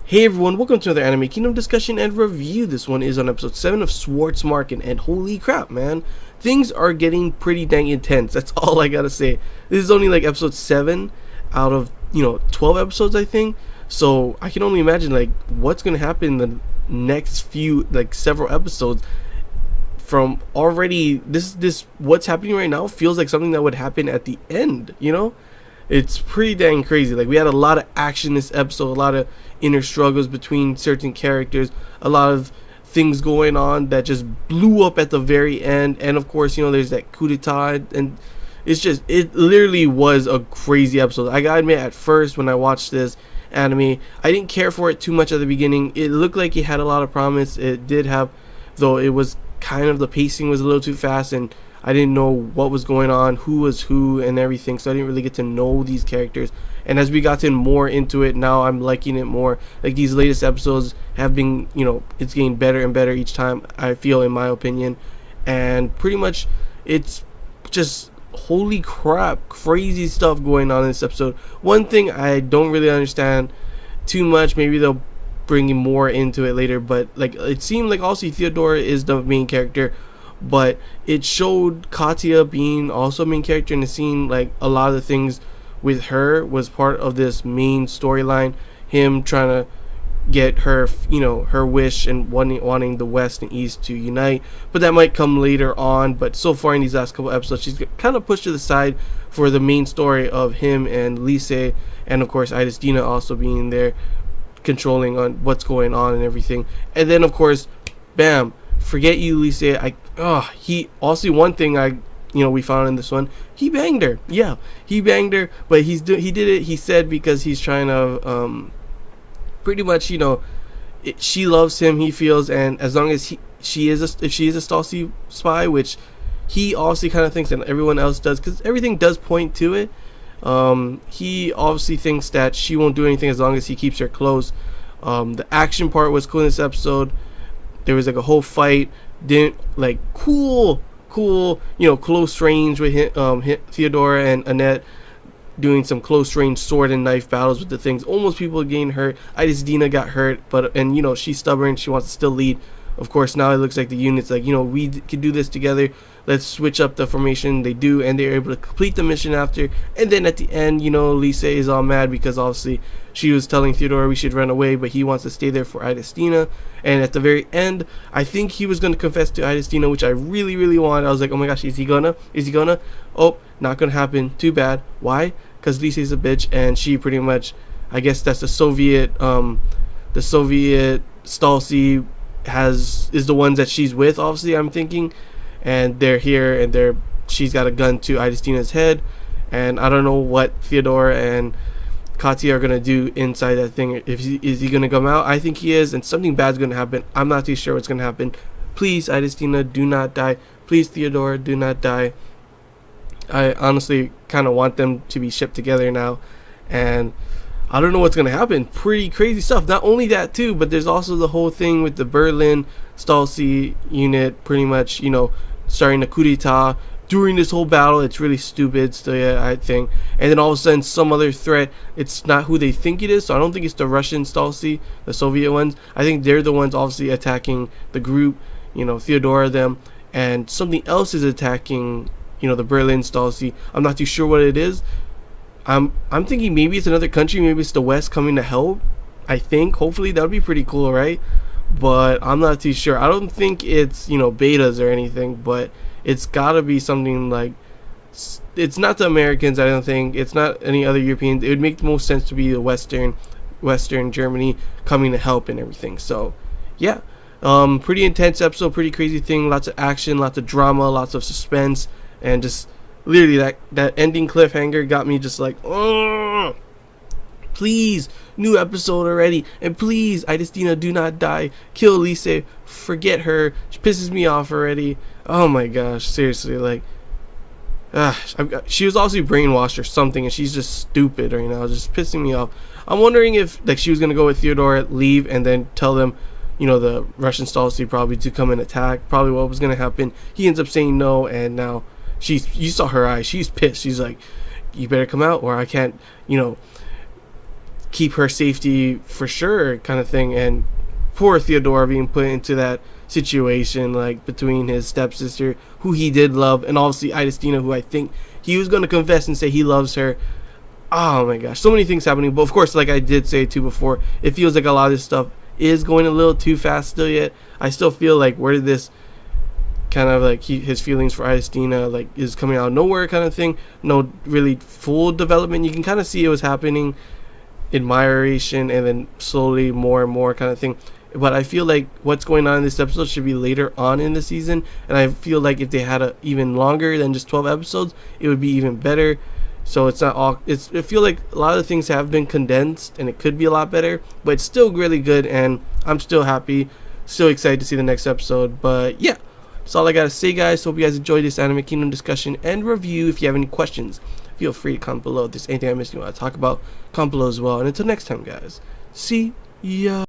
Hey everyone, welcome to another Anime Kingdom discussion and review. This one is on episode 7 of Schwarzesmarken, and holy crap, man. Things are getting pretty dang intense. That's all I gotta say. This is only like episode 7 out of, 12 episodes, I think. So I can only imagine like what's gonna happen in the next few, like several episodes. From already, this what's happening right now feels like something that would happen at the end. It's pretty dang crazy. Like, we had a lot of action this episode, a lot of inner struggles between certain characters, a lot of things going on that just blew up at the very end. And of course, there's that coup d'etat, and it literally was a crazy episode. I gotta admit, at first when I watched this anime, I didn't care for it too much at the beginning. It looked like it had a lot of promise. It did have, though it was kind of, the pacing was a little too fast, and I didn't know what was going on, who was who, and everything, so I didn't really get to know these characters. And as we gotten more into it, now I'm liking it more. Like, these latest episodes have been, it's getting better and better each time, I feel, in my opinion. And pretty much, it's just, holy crap, crazy stuff going on in this episode. One thing I don't really understand too much, maybe they'll bring more into it later, but like, it seemed like also Theodora is the main character, but it showed Katya being also a main character in the scene. Like, a lot of the things with her was part of this main storyline, him trying to get her, her wish and wanting the West and East to unite. But that might come later on. But so far in these last couple episodes, she's kind of pushed to the side for the main story of him and Lise, and of course Dina also being there, controlling on what's going on and everything. And then of course, bam, forget you, Lise. He also, one thing we found in this one, he banged her. Yeah, he banged her, but he did it, he said, because he's trying to pretty much, she loves him, he feels, and as long as if she is a Stalcy spy, which he obviously kind of thinks, and everyone else does, because everything does point to it. He obviously thinks that she won't do anything as long as he keeps her close. The action part was cool in this episode. There was like a whole fight, cool, close range with Theodora and Annette doing some close range sword and knife battles with the things. Almost people getting hurt. Dina got hurt, and she's stubborn. She wants to still lead. Of course, now it looks like the unit's like, we can do this together. Let's switch up the formation. They do, and they're able to complete the mission after. And then at the end, Lise is all mad because obviously she was telling Theodora we should run away, but he wants to stay there for Dina. And at the very end, I think he was going to confess to Dina, which I really, really wanted. I was like, oh my gosh, is he gonna? Oh, not going to happen. Too bad. Why? Because Lise is a bitch, and she pretty much, I guess that's the Soviet Stalcy is the ones that she's with, obviously, I'm thinking. And they're here, and she's got a gun to Dina's head, and I don't know what Theodora and Katya are gonna do inside that thing. Is he gonna come out? I think he is, and something bad's gonna happen. I'm not too sure what's gonna happen. Please, Dina, do not die. Please, Theodora, do not die. I honestly kind of want them to be shipped together now, and I don't know what's gonna happen. Pretty crazy stuff. Not only that too, but there's also the whole thing with the Berlin Stalcy unit, pretty much, starting a coup d'etat during this whole battle. It's really stupid still, yeah, I think. And then all of a sudden, some other threat. It's not who they think it is, so I don't think it's the Russian Stalcy, the Soviet ones. I think they're the ones obviously attacking the group, Theodora, them, and something else is attacking, the Berlin Stalcy. I'm not too sure what it is. I'm thinking maybe it's another country, maybe it's the West coming to help. I think, hopefully, that would be pretty cool, right? But I'm not too sure. I don't think it's, betas or anything, but it's gotta be something like, it's not the Americans, I don't think. It's not any other Europeans. It would make the most sense to be the Western Germany coming to help and everything. So, yeah. Pretty intense episode, pretty crazy thing. Lots of action, lots of drama, lots of suspense, and just literally that ending cliffhanger got me just like, oh, please, new episode already, and please, Dina, do not die. Kill Lise, forget her. She pisses me off already. Oh my gosh, seriously, like, she was also brainwashed or something, and she's just stupid right now, just pissing me off. I'm wondering if she was gonna go with Theodora, leave, and then tell them, the Russian Stalcy probably to come and attack. Probably what was gonna happen. He ends up saying no, and now you saw her eyes. She's pissed. She's like, you better come out, or I can't, keep her safety for sure kind of thing. And poor Theodora being put into that situation, like between his stepsister, who he did love, and obviously Idestina, who I think he was going to confess and say he loves her. Oh my gosh, so many things happening. But of course, like I did say too before, it feels like a lot of this stuff is going a little too fast still yet. I still feel like where did this kind of like his feelings for Idestina like is coming out of nowhere kind of thing. No really full development. You can kind of see it was happening, admiration, and then slowly more and more kind of thing. But I feel like what's going on in this episode should be later on in the season, and I feel like if they had a even longer than just 12 episodes, it would be even better. So it's not all. I feel like a lot of the things have been condensed, and it could be a lot better, but it's still really good, and I'm still happy, still excited to see the next episode. But yeah, that's all I gotta say, guys. Hope you guys enjoyed this Anime Kingdom discussion and review. If you have any questions, feel free to comment below. If there's anything I missed you want to talk about, comment below as well. And until next time, guys, see ya.